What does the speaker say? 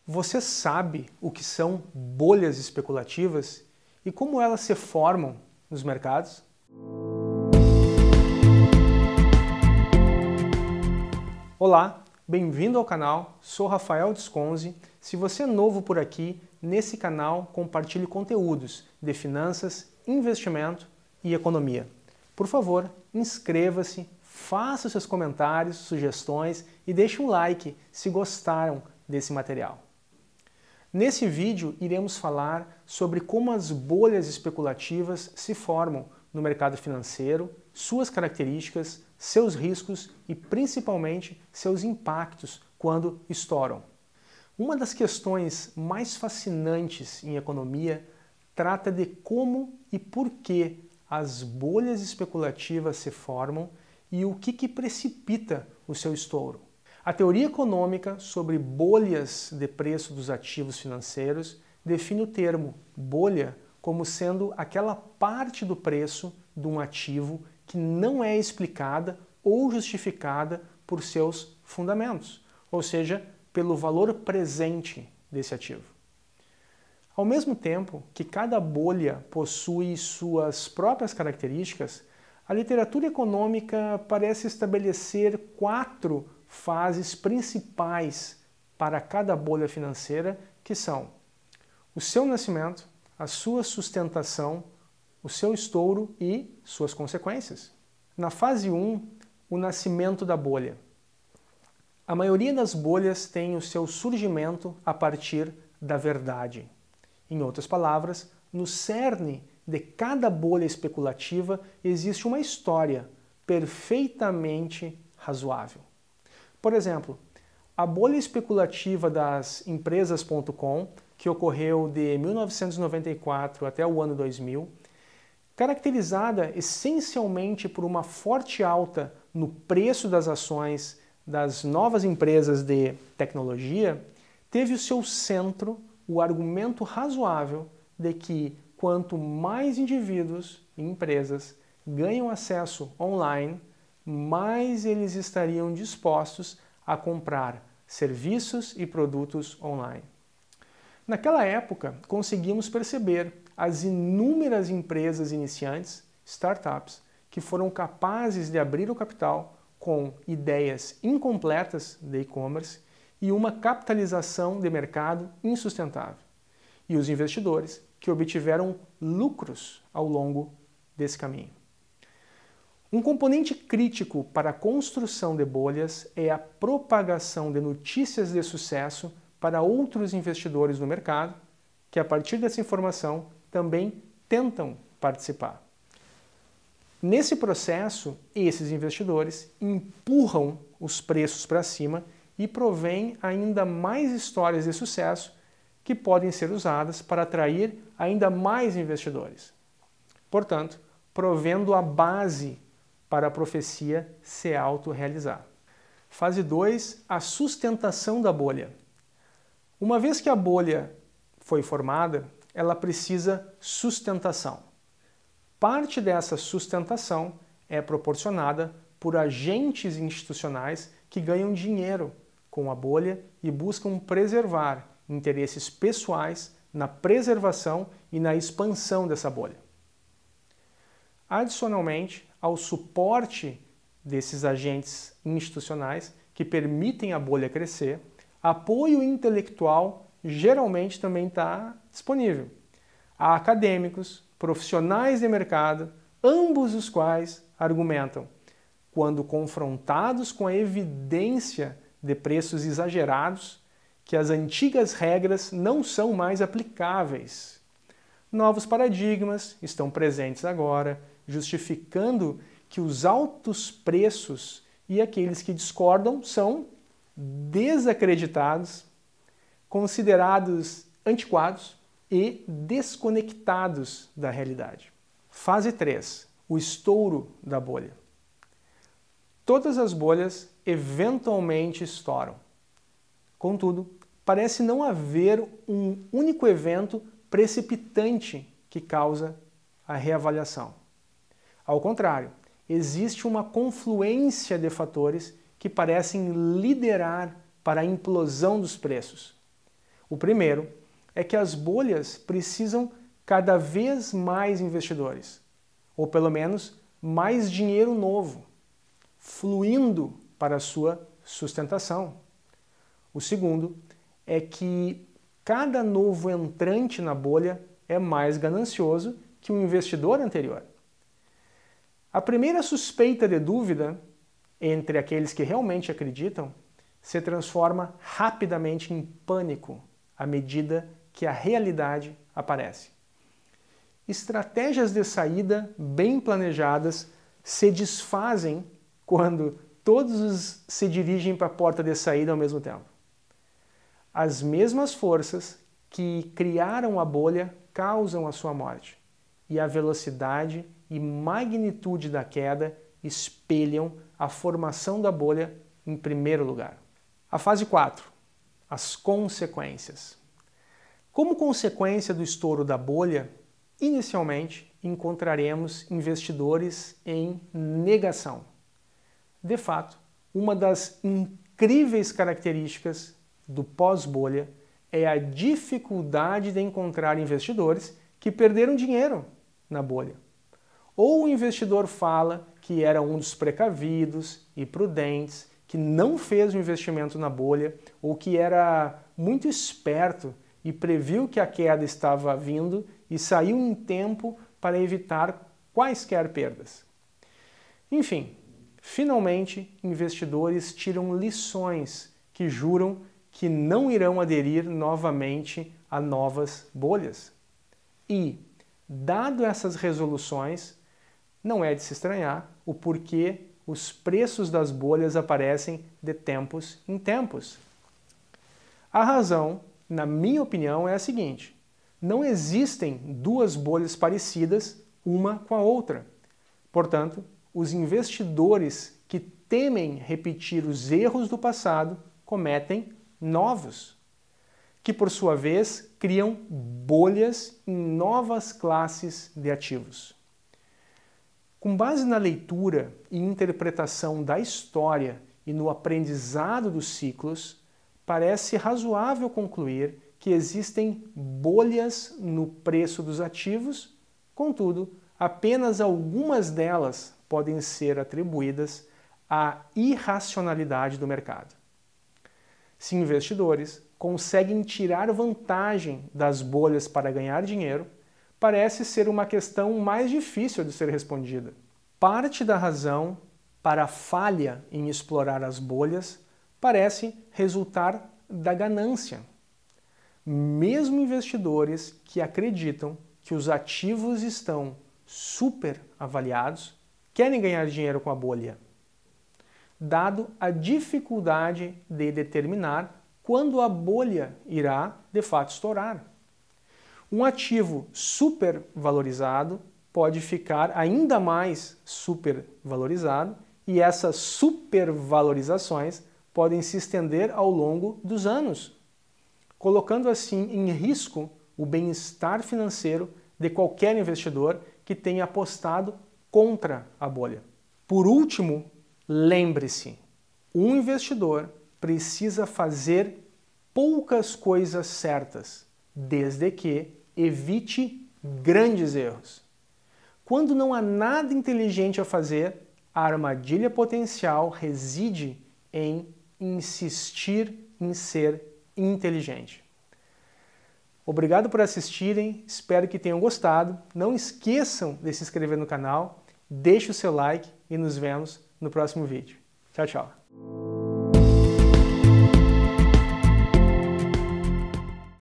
Você sabe o que são bolhas especulativas e como elas se formam nos mercados? Olá, bem-vindo ao canal, sou Rafael Desconze. Se você é novo por aqui, nesse canal compartilho conteúdos de finanças, investimento e economia. Por favor, inscreva-se, faça seus comentários, sugestões e deixe um like se gostaram desse material. Nesse vídeo, iremos falar sobre como as bolhas especulativas se formam no mercado financeiro, suas características, seus riscos e, principalmente, seus impactos quando estouram. Uma das questões mais fascinantes em economia trata de como e por que as bolhas especulativas se formam e o que precipita o seu estouro. A teoria econômica sobre bolhas de preço dos ativos financeiros define o termo bolha como sendo aquela parte do preço de um ativo que não é explicada ou justificada por seus fundamentos, ou seja, pelo valor presente desse ativo. Ao mesmo tempo que cada bolha possui suas próprias características, a literatura econômica parece estabelecer 4 fases principais para cada bolha financeira, que são o seu nascimento, a sua sustentação, o seu estouro e suas consequências. Na fase 1, o nascimento da bolha. A maioria das bolhas tem o seu surgimento a partir da verdade. Em outras palavras, no cerne de cada bolha especulativa existe uma história perfeitamente razoável. Por exemplo, a bolha especulativa das empresas.com, que ocorreu de 1994 até o ano 2000, caracterizada essencialmente por uma forte alta no preço das ações das novas empresas de tecnologia, teve o seu centro o argumento razoável de que quanto mais indivíduos e empresas ganham acesso online, mais eles estariam dispostos a comprar serviços e produtos online. Naquela época, conseguimos perceber as inúmeras empresas iniciantes, startups, que foram capazes de abrir o capital com ideias incompletas de e-commerce e uma capitalização de mercado insustentável. E os investidores que obtiveram lucros ao longo desse caminho. Um componente crítico para a construção de bolhas é a propagação de notícias de sucesso para outros investidores no mercado, que a partir dessa informação também tentam participar. Nesse processo, esses investidores empurram os preços para cima e provêm ainda mais histórias de sucesso que podem ser usadas para atrair ainda mais investidores. Portanto, provendo a base para a profecia se autorrealizar. Fase 2, a sustentação da bolha. Uma vez que a bolha foi formada, ela precisa sustentação. Parte dessa sustentação é proporcionada por agentes institucionais que ganham dinheiro com a bolha e buscam preservar interesses pessoais na preservação e na expansão dessa bolha. Adicionalmente, ao suporte desses agentes institucionais que permitem a bolha crescer, apoio intelectual geralmente também está disponível. Há acadêmicos, profissionais de mercado, ambos os quais argumentam, quando confrontados com a evidência de preços exagerados, que as antigas regras não são mais aplicáveis. Novos paradigmas estão presentes agora, justificando que os altos preços e aqueles que discordam são desacreditados, considerados antiquados e desconectados da realidade. Fase 3. O estouro da bolha. Todas as bolhas eventualmente estouram. Contudo, parece não haver um único evento precipitante que causa a reavaliação. Ao contrário, existe uma confluência de fatores que parecem liderar para a implosão dos preços. O primeiro é que as bolhas precisam cada vez mais investidores, ou pelo menos mais dinheiro novo, fluindo para a sua sustentação. O segundo é que cada novo entrante na bolha é mais ganancioso que o investidor anterior. A primeira suspeita de dúvida entre aqueles que realmente acreditam se transforma rapidamente em pânico à medida que a realidade aparece. Estratégias de saída bem planejadas se desfazem quando todos se dirigem para a porta de saída ao mesmo tempo. As mesmas forças que criaram a bolha causam a sua morte, e a velocidade e magnitude da queda espelham a formação da bolha em primeiro lugar. A fase 4. As consequências. Como consequência do estouro da bolha, inicialmente encontraremos investidores em negação. De fato, uma das incríveis características do pós-bolha é a dificuldade de encontrar investidores que perderam dinheiro na bolha. Ou o investidor fala que era um dos precavidos e prudentes, que não fez o investimento na bolha, ou que era muito esperto e previu que a queda estava vindo e saiu em tempo para evitar quaisquer perdas. Enfim, finalmente, investidores tiram lições que juram que não irão aderir novamente a novas bolhas. E, dado essas resoluções, não é de se estranhar o porquê os preços das bolhas aparecem de tempos em tempos. A razão, na minha opinião, é a seguinte: não existem duas bolhas parecidas uma com a outra. Portanto, os investidores que temem repetir os erros do passado cometem novos, que por sua vez criam bolhas em novas classes de ativos. Com base na leitura e interpretação da história e no aprendizado dos ciclos, parece razoável concluir que existem bolhas no preço dos ativos, contudo, apenas algumas delas podem ser atribuídas à irracionalidade do mercado. Se investidores conseguem tirar vantagem das bolhas para ganhar dinheiro, parece ser uma questão mais difícil de ser respondida. Parte da razão para a falha em explorar as bolhas parece resultar da ganância. Mesmo investidores que acreditam que os ativos estão super avaliados querem ganhar dinheiro com a bolha, dado a dificuldade de determinar quando a bolha irá de fato estourar. Um ativo supervalorizado pode ficar ainda mais supervalorizado e essas supervalorizações podem se estender ao longo dos anos, colocando assim em risco o bem-estar financeiro de qualquer investidor que tenha apostado contra a bolha. Por último, lembre-se, um investidor precisa fazer poucas coisas certas, desde que evite grandes erros. Quando não há nada inteligente a fazer, a armadilha potencial reside em insistir em ser inteligente. Obrigado por assistirem, espero que tenham gostado. Não esqueçam de se inscrever no canal, deixe o seu like e nos vemos no próximo vídeo. Tchau, tchau!